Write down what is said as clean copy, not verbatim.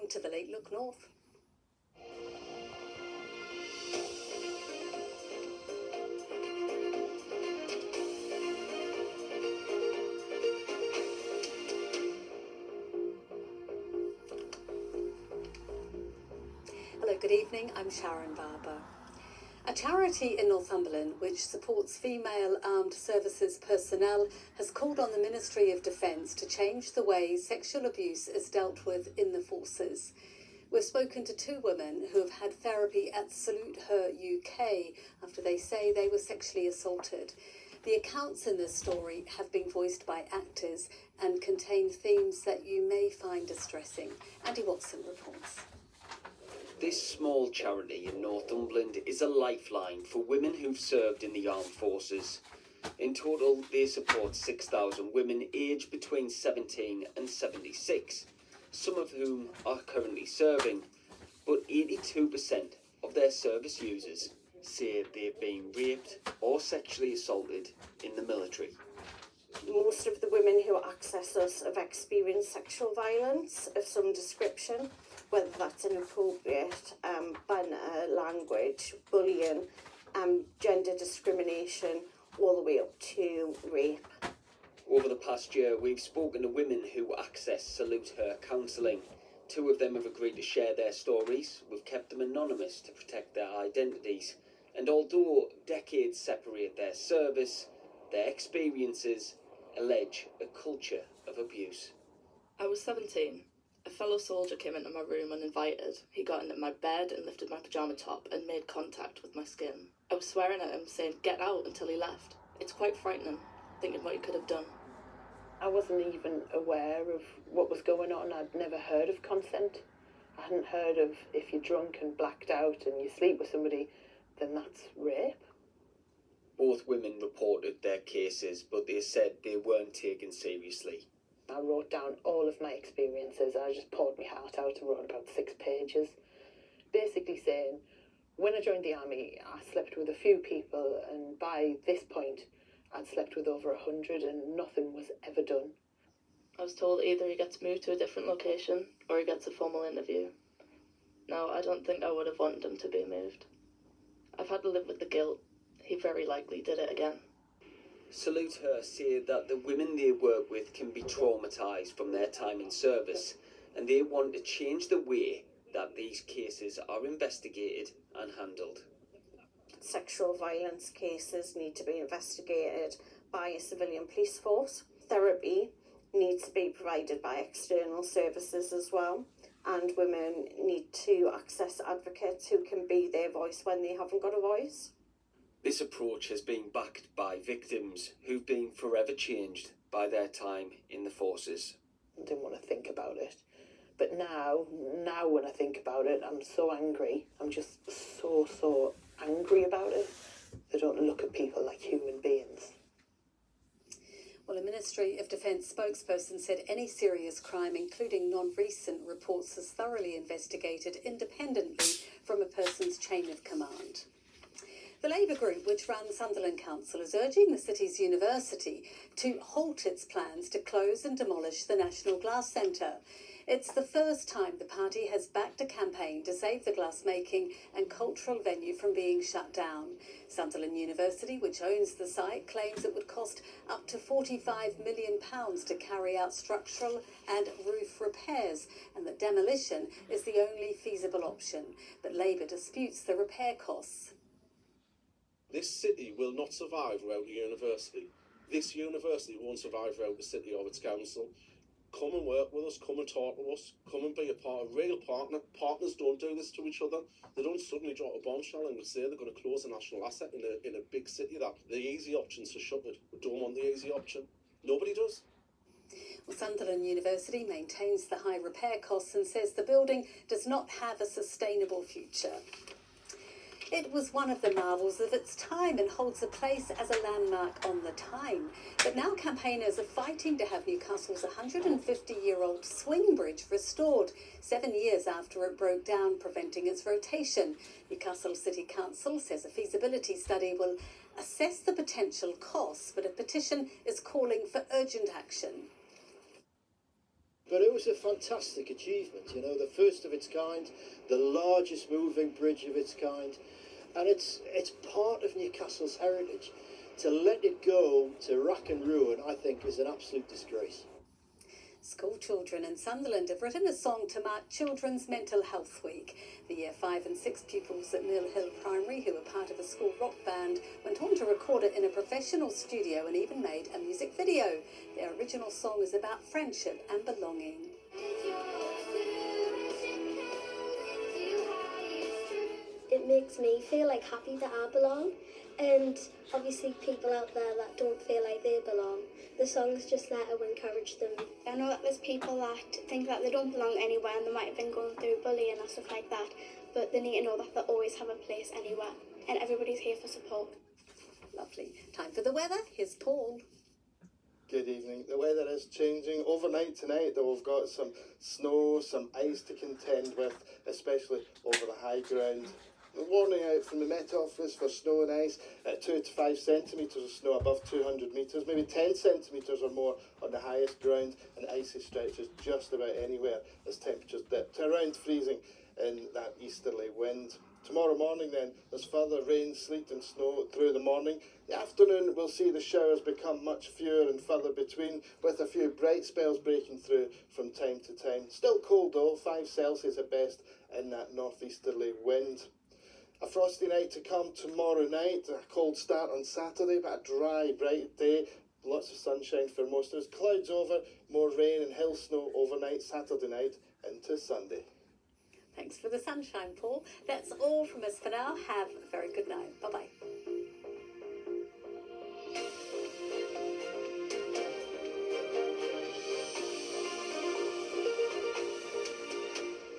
Welcome to the Late Look North. Hello, good evening. I'm Sharon Barbour. A charity in Northumberland which supports female armed services personnel has called on the Ministry of Defence to change the way sexual abuse is dealt with in the forces. We've spoken to two women who have had therapy at Salute Her UK after they say they were sexually assaulted. The accounts in this story have been voiced by actors and contain themes that you may find distressing. Andy Watson reports. This small charity in Northumberland is a lifeline for women who've served in the armed forces. In total, they support 6,000 women aged between 17 and 76, some of whom are currently serving, but 82% of their service users say they've been raped or sexually assaulted in the military. Most of the women who access us have experienced sexual violence of some description, whether that's inappropriate banter, language, bullying, gender discrimination, all the way up to rape. Over the past year, we've spoken to women who access Salute Her counselling. Two of them have agreed to share their stories. We've kept them anonymous to protect their identities. And although decades separate their service, their experiences allege a culture of abuse. I was 17. A fellow soldier came into my room uninvited. He got into my bed and lifted my pyjama top and made contact with my skin. I was swearing at him, saying, "Get out," until he left. It's quite frightening, thinking what he could have done. I wasn't even aware of what was going on. I'd never heard of consent. I hadn't heard of if you're drunk and blacked out and you sleep with somebody, then that's rape. Both women reported their cases, but they said they weren't taken seriously. I wrote down all of my experiences. I just poured my heart out and wrote about 6 pages, basically saying, when I joined the army, I slept with a few people, and by this point, I'd slept with over 100 and nothing was ever done. I was told either he gets moved to a different location or he gets a formal interview. Now, I don't think I would have wanted him to be moved. I've had to live with the guilt. He very likely did it again. Salute Her say that the women they work with can be traumatised from their time in service, and they want to change the way that these cases are investigated and handled. Sexual violence cases need to be investigated by a civilian police force. Therapy needs to be provided by external services as well, and women need to access advocates who can be their voice when they haven't got a voice. This approach has been backed by victims who've been forever changed by their time in the forces. I didn't want to think about it. But now when I think about it, I'm so angry. I'm just so angry about it. They don't look at people like human beings. Well, a Ministry of Defence spokesperson said any serious crime, including non-recent reports, is thoroughly investigated independently from a person's chain of command. The Labour group, which runs Sunderland Council, is urging the city's university to halt its plans to close and demolish the National Glass Centre. It's the first time the party has backed a campaign to save the glassmaking and cultural venue from being shut down. Sunderland University, which owns the site, claims it would cost up to £45 million to carry out structural and roof repairs, and that demolition is the only feasible option. But Labour disputes the repair costs. This city will not survive without a university. This university won't survive without the city or its council. Come and work with us, come and talk to us, come and be a real partner. Partners don't do this to each other. They don't suddenly drop a bombshell and say they're going to close a national asset in a big city. That the easy option's to shut it. We don't want the easy option. Nobody does. Well, Sunderland University maintains the high repair costs and says the building does not have a sustainable future. It was one of the marvels of its time and holds a place as a landmark on the Tyne. But now campaigners are fighting to have Newcastle's 150-year-old swing bridge restored, 7 years after it broke down, preventing its rotation. Newcastle City Council says a feasibility study will assess the potential costs, but a petition is calling for urgent action. But it was a fantastic achievement, you know, the first of its kind, the largest moving bridge of its kind, and it's part of Newcastle's heritage. To let it go to rack and ruin, I think, is an absolute disgrace. School children in Sunderland have written a song to mark Children's Mental Health Week. The Year 5 and 6 pupils at Mill Hill Primary, who were part of a school rock band, went on to record it in a professional studio and even made a music video. Their original song is about friendship and belonging. It makes me feel like happy that I belong, and obviously people out there that don't feel like they belong. The song's just there to encourage them. I know that there's people that think that they don't belong anywhere and they might have been going through bullying or stuff like that, but they need to know that they always have a place anywhere and everybody's here for support. Lovely. Time for the weather. Here's Paul. Good evening. The weather is changing. Overnight tonight, though, we've got some snow, some ice to contend with, especially over the high ground. A warning out from the Met Office for snow and ice at 2 to 5 centimetres of snow above 200 metres, maybe 10 centimetres or more on the highest ground, and icy stretches just about anywhere as temperatures dip to around freezing in that easterly wind. Tomorrow morning then, there's further rain, sleet and snow through the morning. The afternoon we'll see the showers become much fewer and further between, with a few bright spells breaking through from time to time. Still cold though, 5 Celsius at best in that northeasterly wind. A frosty night to come tomorrow night, a cold start on Saturday, but a dry, bright day. Lots of sunshine for most of us. Clouds over, more rain and hill snow overnight Saturday night into Sunday. Thanks for the sunshine, Paul. That's all from us for now. Have a very good night. Bye-bye.